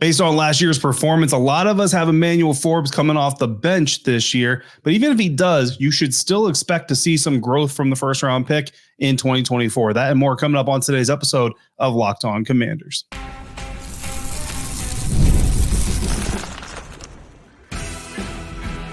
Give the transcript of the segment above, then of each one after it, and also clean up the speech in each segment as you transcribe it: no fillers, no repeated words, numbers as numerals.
Based on last year's performance, a lot of us have Emmanuel Forbes coming off the bench this year. But even if he does, you should still expect to see some growth from the first round pick in 2024. That and more coming up on today's episode of Locked On Commanders.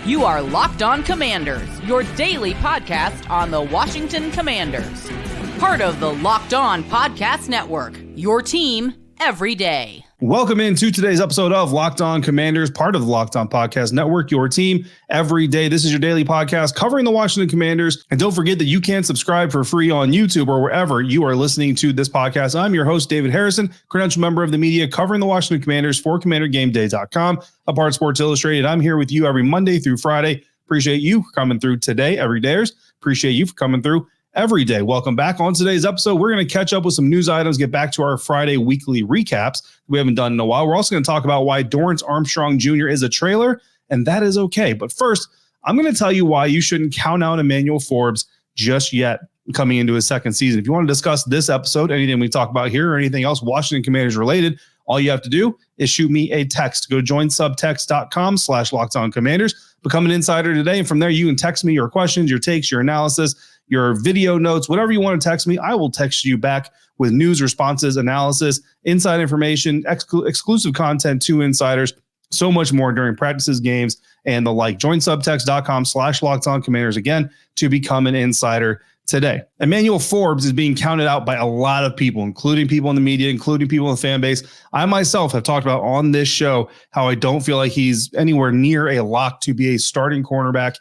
You are Locked On Commanders, your daily podcast on the Washington Commanders. Part of the Locked On Podcast Network, your team every day. Welcome into today's episode of Locked On Commanders, part of the Locked On Podcast Network, your team every day. This is your daily podcast covering the Washington Commanders. And don't forget that you can subscribe for free on YouTube or wherever you are listening to this podcast. I'm your host, David Harrison, credentialed member of the media covering the Washington Commanders for CommanderGameDay.com, a part of Sports Illustrated. I'm here with you every Monday through Friday. Appreciate you for coming through today, everydayers. Appreciate you for coming through every day. Welcome back. On today's episode, we're going to catch up with some news items, get back to our Friday weekly recaps we haven't done in a while. We're also going to talk about why Dorance Armstrong Jr. is a trailer, and that is okay. But first, I'm going to tell you why you shouldn't count out Emmanuel Forbes just yet coming into his second season. If you want to discuss this episode, anything we talk about here, or anything else Washington Commanders related, all you have to do is shoot me a text. Go join subtext.com/LockedOnCommanders. Become an insider today, and from there you can text me your questions, your takes, your analysis, your video notes, whatever you want to text me. I will text you back with news, responses, analysis, inside information, exclusive content to insiders, so much more during practices, games, and the like. Join subtext.com/LockedOnCommanders again to become an insider today. Emmanuel Forbes is being counted out by a lot of people, including people in the media, including people in the fan base. I myself have talked about on this show how I don't feel like he's anywhere near a lock to be a starting cornerback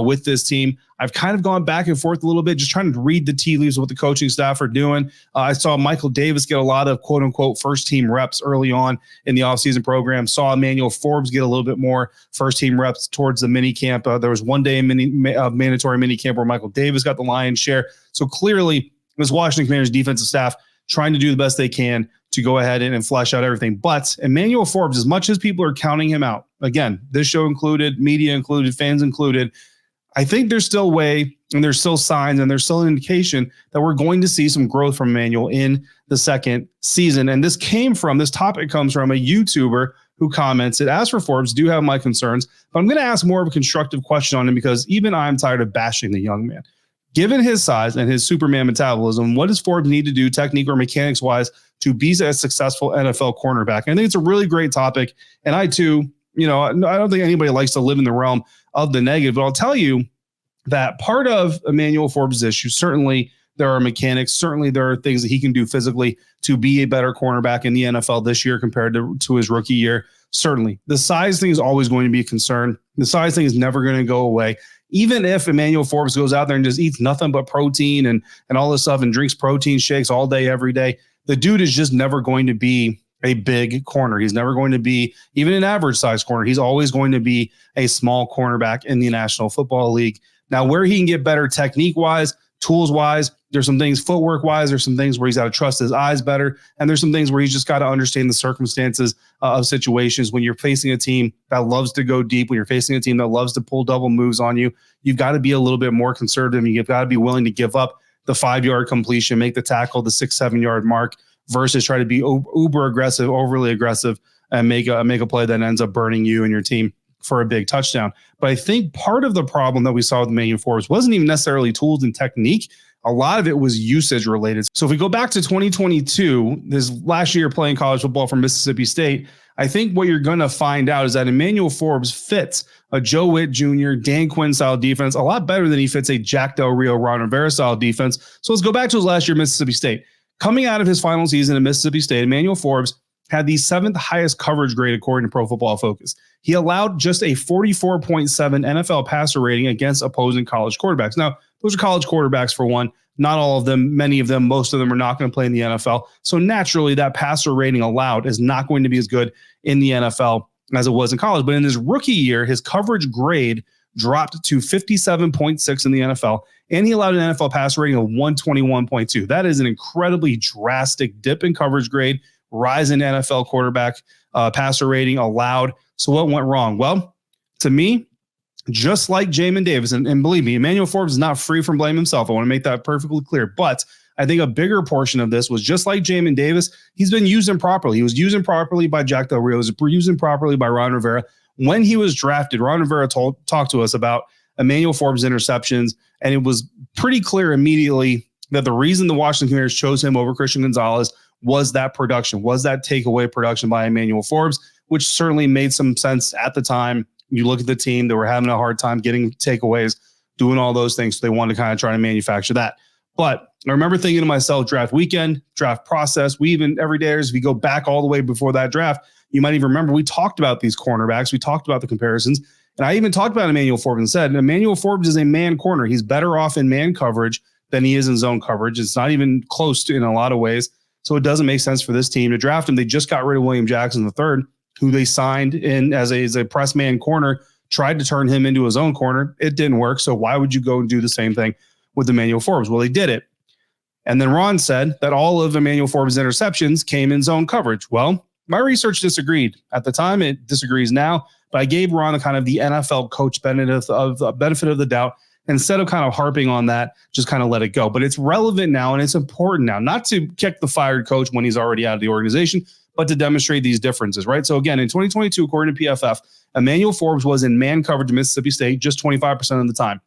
with this team. I've kind of gone back and forth a little bit, just trying to read the tea leaves of what the coaching staff are doing. I saw Michael Davis get a lot of quote unquote first team reps early on in the offseason program. Saw Emmanuel Forbes get a little bit more first team reps towards the mini camp. There was one day mandatory mini camp where Michael Davis got the lion's share. So clearly this Washington Commanders defensive staff trying to do the best they can to go ahead and flesh out everything. But Emmanuel Forbes, as much as people are counting him out, again, this show included, media included, fans included, I think there's still way and there's still signs and there's still an indication that we're going to see some growth from Emmanuel in the second season. And this topic comes from a YouTuber who commented, as for Forbes, do have my concerns, but I'm going to ask more of a constructive question on him because even I'm tired of bashing the young man. Given his size and his Superman metabolism, what does Forbes need to do technique or mechanics wise to be a successful NFL cornerback? And I think it's a really great topic. And I too, I don't think anybody likes to live in the realm of the negative, but I'll tell you that part of Emmanuel Forbes' issue, certainly there are mechanics, certainly there are things that he can do physically to be a better cornerback in the NFL this year compared to his rookie year. Certainly. The size thing is always going to be a concern. The size thing is never going to go away. Even if Emmanuel Forbes goes out there and just eats nothing but protein and all this stuff and drinks protein shakes all day, every day, the dude is just never going to be a big corner. He's never going to be even an average size corner. He's always going to be a small cornerback in the National Football League. Now, where he can get better technique wise, tools wise, there's some things footwork wise, there's some things where he's got to trust his eyes better. And there's some things where he's just got to understand the circumstances of situations. When you're facing a team that loves to go deep, when you're facing a team that loves to pull double moves on you, you've got to be a little bit more conservative. You've got to be willing to give up the 5-yard completion, make the tackle, the 6-7 yard mark, versus try to be uber aggressive, overly aggressive, and make a play that ends up burning you and your team for a big touchdown. But I think part of the problem that we saw with Emmanuel Forbes wasn't even necessarily tools and technique. A lot of it was usage related. So if we go back to 2022, this last year playing college football for Mississippi State, I think what you're going to find out is that Emmanuel Forbes fits a Joe Witt Jr., Dan Quinn style defense a lot better than he fits a Jack Del Rio, Ron Rivera style defense. So let's go back to his last year, Mississippi State. Coming out of his final season in Mississippi State, Emmanuel Forbes had the 7th highest coverage grade according to Pro Football Focus. He allowed just a 44.7 NFL passer rating against opposing college quarterbacks. Now, those are college quarterbacks for one. Not all of them, many of them, most of them are not going to play in the NFL. So naturally, that passer rating allowed is not going to be as good in the NFL as it was in college. But in his rookie year, his coverage grade dropped to 57.6 in the NFL, and he allowed an NFL passer rating of 121.2. That is an incredibly drastic dip in coverage grade, rise in NFL quarterback passer rating allowed. So what went wrong? Well, to me, just like Jamin Davis, and believe me, Emmanuel Forbes is not free from blame himself. I want to make that perfectly clear. But I think a bigger portion of this was just like Jamin Davis. He's been used improperly. He was used improperly by Jack Del Rio. He was used improperly by Ron Rivera. When he was drafted, Ron Rivera talked to us about Emmanuel Forbes' interceptions, and it was pretty clear immediately that the reason the Washington Commanders chose him over Christian Gonzalez was that production, was that takeaway production by Emmanuel Forbes, which certainly made some sense at the time. You look at the team, they were having a hard time getting takeaways, doing all those things. So they wanted to kind of try to manufacture that. But I remember thinking to myself, draft weekend, draft process, we even every day, as we go back all the way before that draft, you might even remember we talked about these cornerbacks. We talked about the comparisons. And I even talked about Emmanuel Forbes and said, Emmanuel Forbes is a man corner. He's better off in man coverage than he is in zone coverage. It's not even close to in a lot of ways. So it doesn't make sense for this team to draft him. They just got rid of William Jackson III, who they signed in as a press man corner, tried to turn him into a zone corner. It didn't work. So why would you go and do the same thing with Emmanuel Forbes? Well, they did it. And then Ron said that all of Emmanuel Forbes' interceptions came in zone coverage. Well, my research disagreed. At the time, it disagrees now. But I gave Ron the kind of the NFL coach benefit of the doubt. Instead of kind of harping on that, just kind of let it go. But it's relevant now and it's important now, not to kick the fired coach when he's already out of the organization, but to demonstrate these differences, right? So again, in 2022, according to PFF, Emmanuel Forbes was in man coverage at Mississippi State just 25% of the time.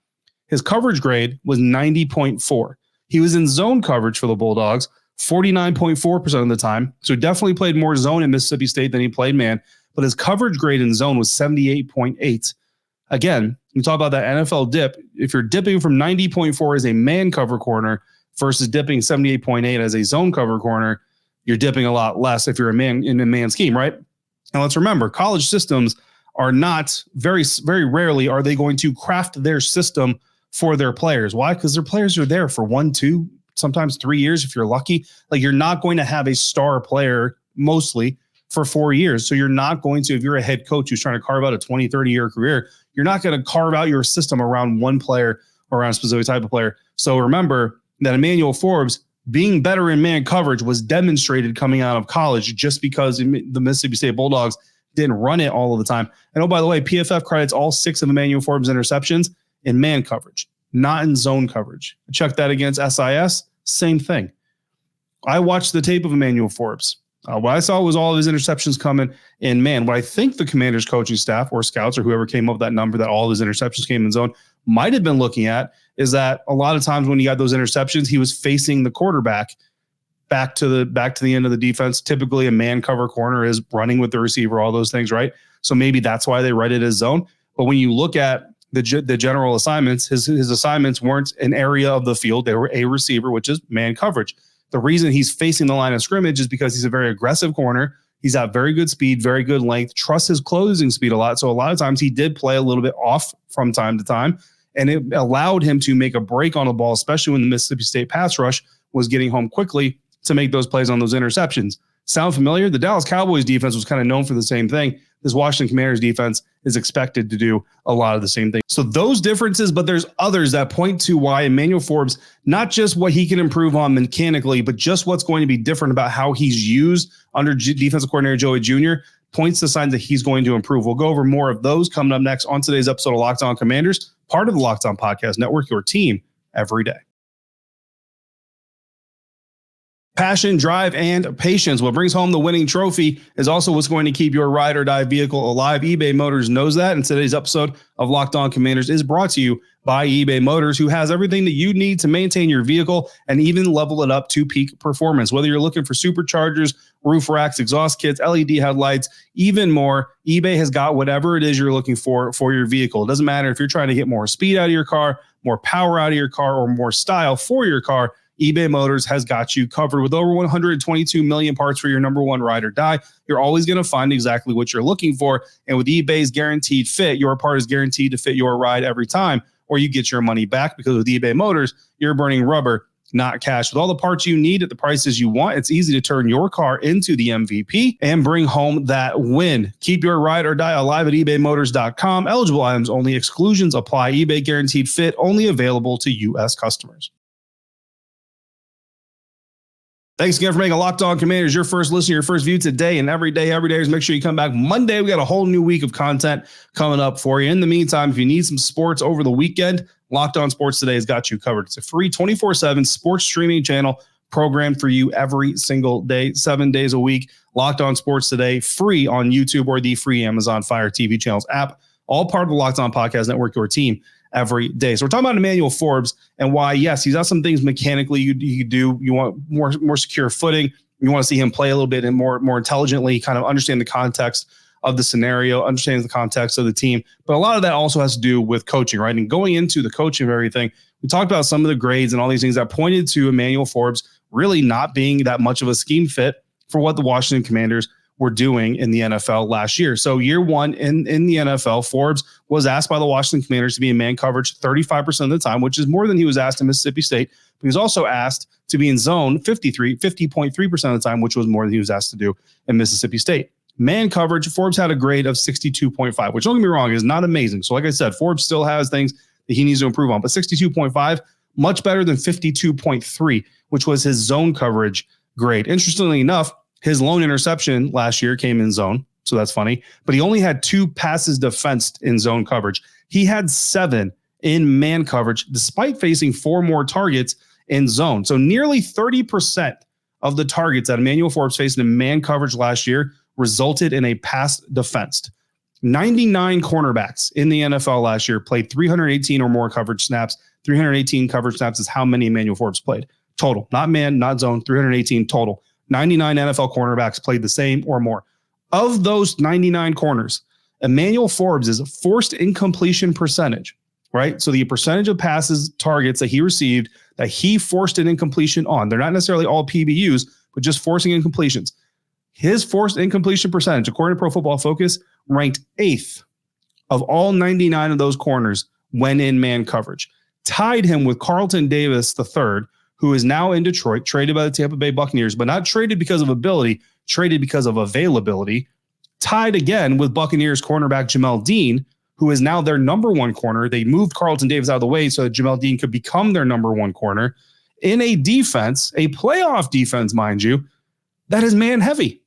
His coverage grade was 90.4. He was in zone coverage for the Bulldogs 49.4% of the time. So he definitely played more zone in Mississippi State than he played man, but his coverage grade in zone was 78.8. Again, we talk about that NFL dip. If you're dipping from 90.4 as a man cover corner versus dipping 78.8 as a zone cover corner, you're dipping a lot less if you're a man in a man scheme, right? Now let's remember, college systems are not very rarely are they going to craft their system for their players. Why? Because their players are there for 1, 2, sometimes 3 years if you're lucky. Like you're not going to have a star player mostly for 4 years. So you're not going to, if you're a head coach who's trying to carve out a 20, 30-year career, you're not going to carve out your system around one player or around a specific type of player. So remember that Emmanuel Forbes being better in man coverage was demonstrated coming out of college just because the Mississippi State Bulldogs didn't run it all of the time. And oh, by the way, PFF credits all 6 of Emmanuel Forbes' interceptions in man coverage, not in zone coverage. Check that against SIS, same thing. I watched the tape of Emmanuel Forbes. What I saw was all of his interceptions coming in man. What I think the Commanders coaching staff or scouts or whoever came up with that number that all of his interceptions came in zone might have been looking at is that a lot of times when he got those interceptions, he was facing the quarterback back to the end of the defense. Typically a man cover corner is running with the receiver, all those things, right? So maybe that's why they read it as zone. But when you look at the general assignments, his assignments weren't an area of the field. They were a receiver, which is man coverage. The reason he's facing the line of scrimmage is because he's a very aggressive corner. He's got very good speed, very good length, trusts his closing speed a lot. So a lot of times he did play a little bit off from time to time, and it allowed him to make a break on the ball, especially when the Mississippi State pass rush was getting home quickly to make those plays on those interceptions. Sound familiar? The Dallas Cowboys defense was kind of known for the same thing. This Washington Commanders defense is expected to do a lot of the same thing. So those differences, but there's others that point to why Emmanuel Forbes, not just what he can improve on mechanically, but just what's going to be different about how he's used under defensive coordinator Joey Jr., points to signs that he's going to improve. We'll go over more of those coming up next on today's episode of Locked On Commanders, part of the Locked On Podcast Network, your team every day. Passion, drive, and patience. What brings home the winning trophy is also what's going to keep your ride or die vehicle alive. eBay Motors knows that, and today's episode of Locked On Commanders is brought to you by eBay Motors, who has everything that you need to maintain your vehicle and even level it up to peak performance. Whether you're looking for superchargers, roof racks, exhaust kits, LED headlights, even more, eBay has got whatever it is you're looking for your vehicle. It doesn't matter if you're trying to get more speed out of your car, more power out of your car, or more style for your car. eBay Motors has got you covered. With over 122 million parts for your number one ride or die, you're always going to find exactly what you're looking for. And with eBay's guaranteed fit, your part is guaranteed to fit your ride every time, or you get your money back, because with eBay Motors, you're burning rubber, not cash. With all the parts you need at the prices you want, it's easy to turn your car into the MVP and bring home that win. Keep your ride or die alive at ebaymotors.com. Eligible items only. Exclusions apply. eBay guaranteed fit only available to U.S. customers. Thanks again for making Locked On Commanders your first listen, your first view today and every day. Make sure you come back Monday. We got a whole new week of content coming up for you. In the meantime, if you need some sports over the weekend, Locked On Sports Today has got you covered. It's a free 24/7 sports streaming channel programmed for you every single day, 7 days a week. Locked On Sports Today, free on YouTube or the free Amazon Fire TV channels app. All part of the Locked On Podcast Network, your team every day. So we're talking about Emmanuel Forbes and why, yes, he's got some things mechanically you do. You want more secure footing. You want to see him play a little bit and more intelligently, kind of understand the context of the scenario, understand the context of the team. But a lot of that also has to do with coaching, right? And going into the coaching of everything, we talked about some of the grades and all these things that pointed to Emmanuel Forbes really not being that much of a scheme fit for what the Washington Commanders were doing in the NFL last year. So year one in the NFL, Forbes was asked by the Washington Commanders to be in man coverage 35% of the time, which is more than he was asked in Mississippi State. But he was also asked to be in zone 50.3% of the time, which was more than he was asked to do in Mississippi State. Man coverage, Forbes had a grade of 62.5, which don't get me wrong, is not amazing. So like I said, Forbes still has things that he needs to improve on, but 62.5, much better than 52.3, which was his zone coverage grade. Interestingly enough, his lone interception last year came in zone, so that's funny. But he only had 2 passes defensed in zone coverage. He had 7 in man coverage, despite facing 4 more targets in zone. So nearly 30% of the targets that Emmanuel Forbes faced in man coverage last year resulted in a pass defensed. 99 cornerbacks in the NFL last year played 318 or more coverage snaps. 318 coverage snaps is how many Emmanuel Forbes played total, not man, not zone, 318 total. 99 NFL cornerbacks played the same or more. Of those 99 corners, Emmanuel Forbes' forced incompletion percentage, right? So the percentage of passes, targets that he received that he forced an incompletion on, they're not necessarily all PBUs, but just forcing incompletions. His forced incompletion percentage, according to Pro Football Focus, ranked 8th of all 99 of those corners when in man coverage. Tied him with Carlton Davis III, who is now in Detroit, traded by the Tampa Bay Buccaneers, but not traded because of ability, traded because of availability. Tied again with Buccaneers cornerback Jamel Dean, who is now their number 1 corner. They moved Carlton Davis out of the way so that Jamel Dean could become their number 1 corner in a defense, a playoff defense, mind you, that is man heavy.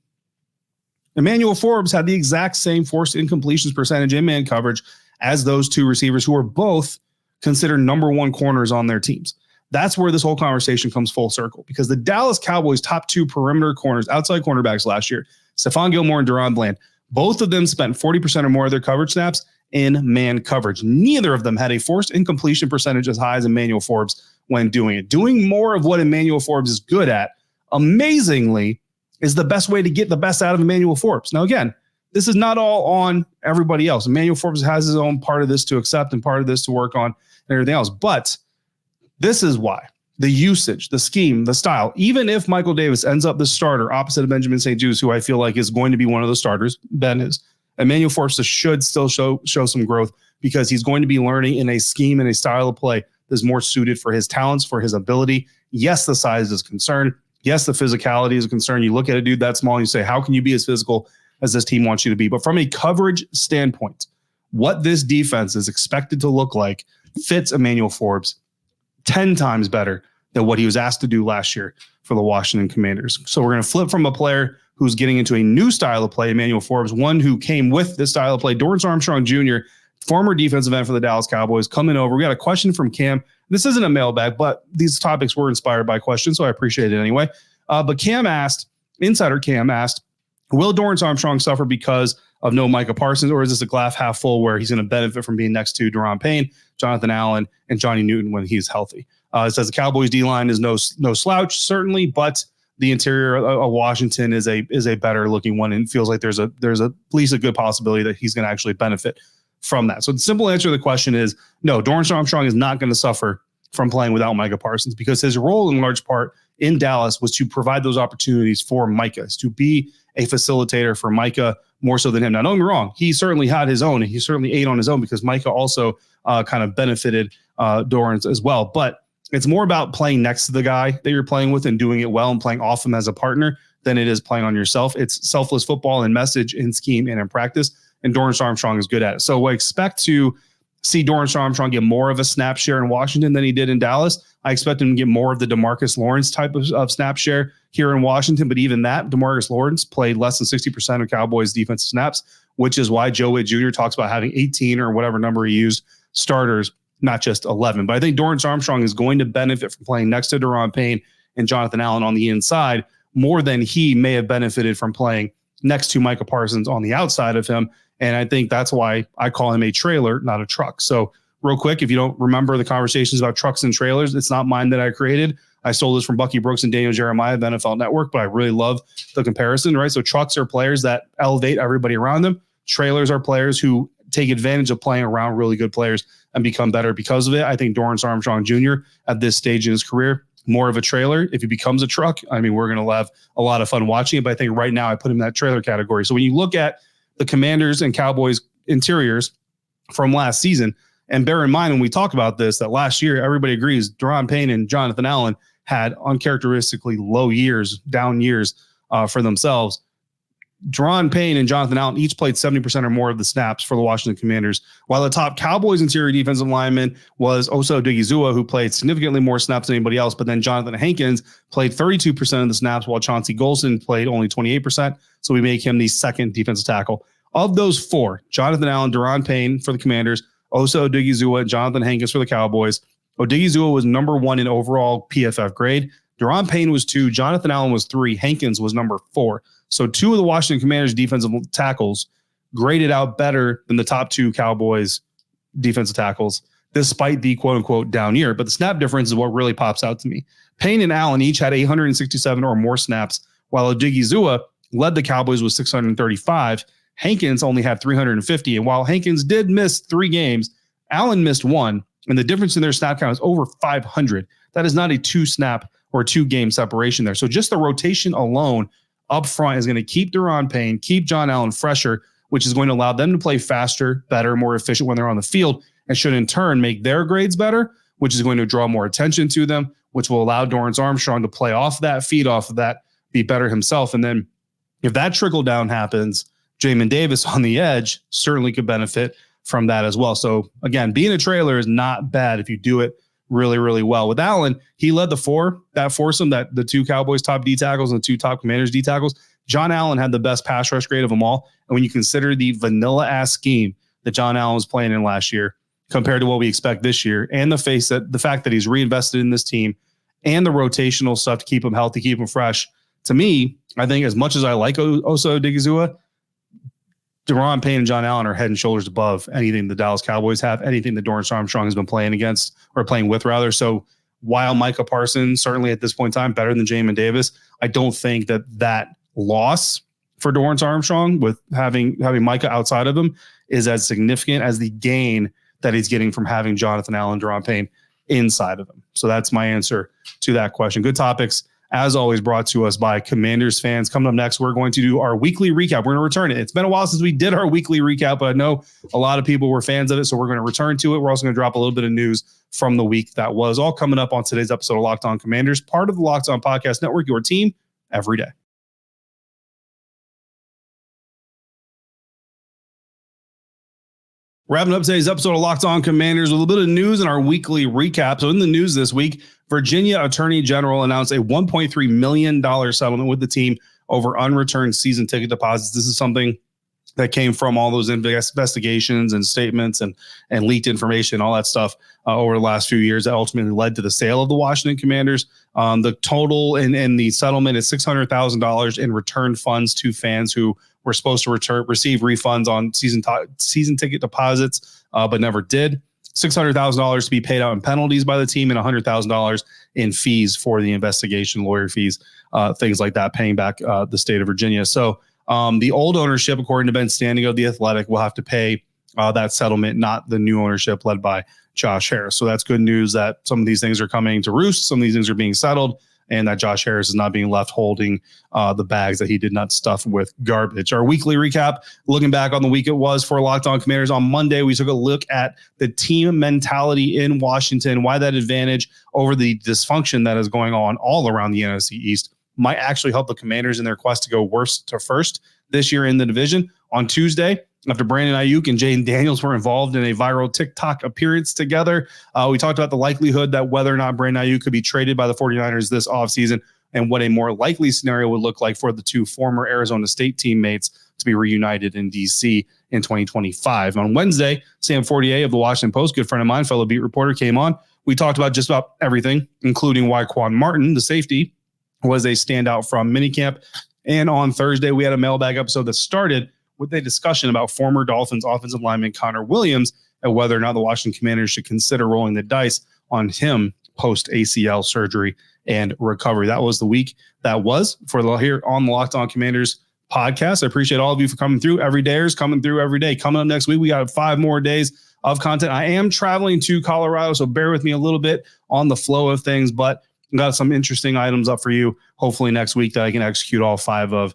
Emmanuel Forbes had the exact same forced incompletions percentage in man coverage as those 2 receivers who are both considered number 1 corners on their teams. That's where this whole conversation comes full circle, because the Dallas Cowboys' top 2 perimeter corners, outside cornerbacks last year, Stephon Gilmore and Daron Bland, both of them spent 40% or more of their coverage snaps in man coverage. Neither of them had a forced incompletion percentage as high as Emmanuel Forbes when doing it. Doing more of what Emmanuel Forbes is good at, amazingly, is the best way to get the best out of Emmanuel Forbes. Now, again, this is not all on everybody else. Emmanuel Forbes has his own part of this to accept and part of this to work on and everything else. But this is why the usage, the scheme, the style, even if Michael Davis ends up the starter opposite of Benjamin St-Juste, who I feel like is going to be one of the starters, Ben is, Emmanuel Forbes should still show some growth, because he's going to be learning in a scheme and a style of play that's more suited for his talents, for his ability. Yes, the size is a concern. Yes, the physicality is a concern. You look at a dude that small and you say, how can you be as physical as this team wants you to be? But from a coverage standpoint, what this defense is expected to look like fits Emmanuel Forbes 10 times better than what he was asked to do last year for the Washington Commanders. So we're going to flip from a player who's getting into a new style of play, Emmanuel Forbes, one who came with this style of play, Dorance Armstrong Jr., former defensive end for the Dallas Cowboys, coming over. We got a question from Cam. This isn't a mailbag, but these topics were inspired by questions, so I appreciate it anyway. But Cam asked, Insider Cam asked, will Dorance Armstrong suffer because of no Micah Parsons, or is this a glass half full where he's going to benefit from being next to Daron Payne, Jonathan Allen, and Johnny Newton when he's healthy? It says the Cowboys D-line is no slouch, certainly, but the interior of Washington is a better looking one, and feels like there's at least a good possibility that he's going to actually benefit from that. So the simple answer to the question is no, Dorance Armstrong is not going to suffer from playing without Micah Parsons, because his role in large part in Dallas was to provide those opportunities for Micah, to be a facilitator for Micah more so than him. Now, don't get me wrong, he certainly had his own, and he certainly ate on his own, because Micah also kind of benefited Dorance as well. But it's more about playing next to the guy that you're playing with and doing it well and playing off him as a partner than it is playing on yourself. It's selfless football in message, in scheme, and in practice, and Dorance Armstrong is good at it. So I expect to see Dorance Armstrong get more of a snap share in Washington than he did in Dallas. I expect him to get more of the DeMarcus Lawrence type of snap share here in Washington. But even that, DeMarcus Lawrence played less than 60% of Cowboys defensive snaps, which is why Joe Witt Jr. talks about having 18 or whatever number he used starters, not just 11. But I think Dorance Armstrong is going to benefit from playing next to Daron Payne and Jonathan Allen on the inside more than he may have benefited from playing next to Micah Parsons on the outside of him. And I think that's why I call him a trailer, not a truck. So real quick, if you don't remember the conversations about trucks and trailers, it's not mine that I created. I stole this from Bucky Brooks and Daniel Jeremiah of NFL Network, but I really love the comparison, right? So trucks are players that elevate everybody around them. Trailers are players who take advantage of playing around really good players and become better because of it. I think Dorance Armstrong Jr. at this stage in his career, more of a trailer. If he becomes a truck, I mean, we're going to have a lot of fun watching it, but I think right now I put him in that trailer category. So when you look at the Commanders and Cowboys interiors from last season, and bear in mind when we talk about this, that last year, everybody agrees Daron Payne and Jonathan Allen had uncharacteristically low years, down years for themselves. Daron Payne and Jonathan Allen each played 70% or more of the snaps for the Washington Commanders, while the top Cowboys interior defensive lineman was Osa Odigizua, who played significantly more snaps than anybody else. But then Jonathan Hankins played 32% of the snaps, while Chauncey Golston played only 28%. So we make him the second defensive tackle. Of those four, Jonathan Allen, Daron Payne for the Commanders, Osa Odigizua, and Jonathan Hankins for the Cowboys. Odigizua was number 1 in overall PFF grade. Daron Payne was 2. Jonathan Allen was 3. Hankins was number 4. So 2 of the Washington Commanders defensive tackles graded out better than the top 2 Cowboys defensive tackles, despite the quote unquote down year. But the snap difference is what really pops out to me. Payne and Allen each had 867 or more snaps, while Odigizua led the Cowboys with 635. Hankins only had 350. And while Hankins did miss 3 games, Allen missed 1. And the difference in their snap count is over 500. That is not a 2-snap or 2-game separation there. So just the rotation alone up front is going to keep Daron Payne, keep John Allen fresher, which is going to allow them to play faster, better, more efficient when they're on the field, and should in turn make their grades better, which is going to draw more attention to them, which will allow Dorance Armstrong to play off that, feed off of that, be better himself. And then if that trickle down happens, Jamin Davis on the edge certainly could benefit from that as well. So again, being a trailer is not bad if you do it really, really well. With Allen, he led the foursome, that the 2 Cowboys top D tackles and the 2 top Commanders D tackles. John Allen had the best pass rush grade of them all. And when you consider the vanilla ass scheme that John Allen was playing in last year compared to what we expect this year, and the fact that he's reinvested in this team and the rotational stuff to keep him healthy, keep him fresh, to me, I think as much as I like Osa Odigizua, Daron Payne and John Allen are head and shoulders above anything the Dallas Cowboys have, anything that Dorance Armstrong has been playing against or playing with rather. So while Micah Parsons, certainly at this point in time, better than Jamin Davis, I don't think that loss for Dorance Armstrong with having Micah outside of him is as significant as the gain that he's getting from having Jonathan Allen, Daron Payne inside of him. So that's my answer to that question. Good topics, as always, brought to us by Commanders fans. Coming up next, we're going to do our weekly recap. We're going to return it. It's been a while since we did our weekly recap, but I know a lot of people were fans of it, so we're going to return to it. We're also going to drop a little bit of news from the week that was, all coming up on today's episode of Locked On Commanders, part of the Locked On Podcast Network, your team every day. Wrapping up today's episode of Locked On Commanders with a little bit of news in our weekly recap. So in the news this week, Virginia Attorney General announced a $1.3 million settlement with the team over unreturned season ticket deposits. This is something that came from all those investigations and statements and leaked information, all that stuff over the last few years that ultimately led to the sale of the Washington Commanders. The total in the settlement is $600,000 in return funds to fans who were supposed to receive refunds on season ticket deposits, but never did. $600,000 to be paid out in penalties by the team and $100,000 in fees for the investigation, lawyer fees, things like that, paying back the state of Virginia. So the old ownership, according to Ben Standing of The Athletic, will have to pay that settlement, not the new ownership led by Josh Harris. So that's good news that some of these things are coming to roost. Some of these things are being settled, and that Josh Harris is not being left holding the bags that he did not stuff with garbage. Our weekly recap, looking back on the week it was for Locked On Commanders. On Monday, we took a look at the team mentality in Washington, why that advantage over the dysfunction that is going on all around the NFC East might actually help the Commanders in their quest to go worst to first this year in the division. On Tuesday, after Brandon Ayuk and Jaden Daniels were involved in a viral TikTok appearance together. We talked about the likelihood that whether or not Brandon Ayuk could be traded by the 49ers this offseason and what a more likely scenario would look like for the two former Arizona State teammates to be reunited in D.C. in 2025. On Wednesday, Sam Fortier of the Washington Post, good friend of mine, fellow beat reporter, came on. We talked about just about everything, including why Quan Martin, the safety, was a standout from minicamp. And on Thursday, we had a mailbag episode that started with a discussion about former Dolphins offensive lineman Connor Williams and whether or not the Washington Commanders should consider rolling the dice on him post ACL surgery and recovery. That was the week that was for here on the Locked On Commanders podcast. I appreciate all of you for coming through. Everydayers coming through every day. Coming up next week, we got 5 more days of content. I am traveling to Colorado, so bear with me a little bit on the flow of things, but got some interesting items up for you hopefully next week that I can execute all 5 of,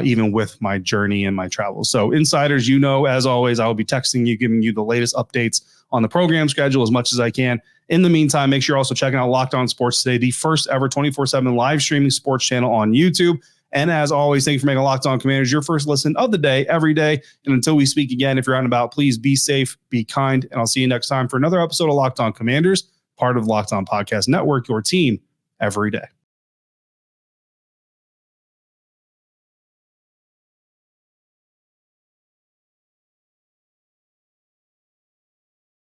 even with my journey and my travels. So insiders, as always, I will be texting you, giving you the latest updates on the program schedule as much as I can. In the meantime, make sure you're also checking out Locked On Sports Today, the first ever 24/7 live streaming sports channel on YouTube. And as always, thank you for making Locked On Commanders your first listen of the day, every day. And until we speak again, if you're out and about, please be safe, be kind, and I'll see you next time for another episode of Locked On Commanders, part of Locked On Podcast Network, your team every day.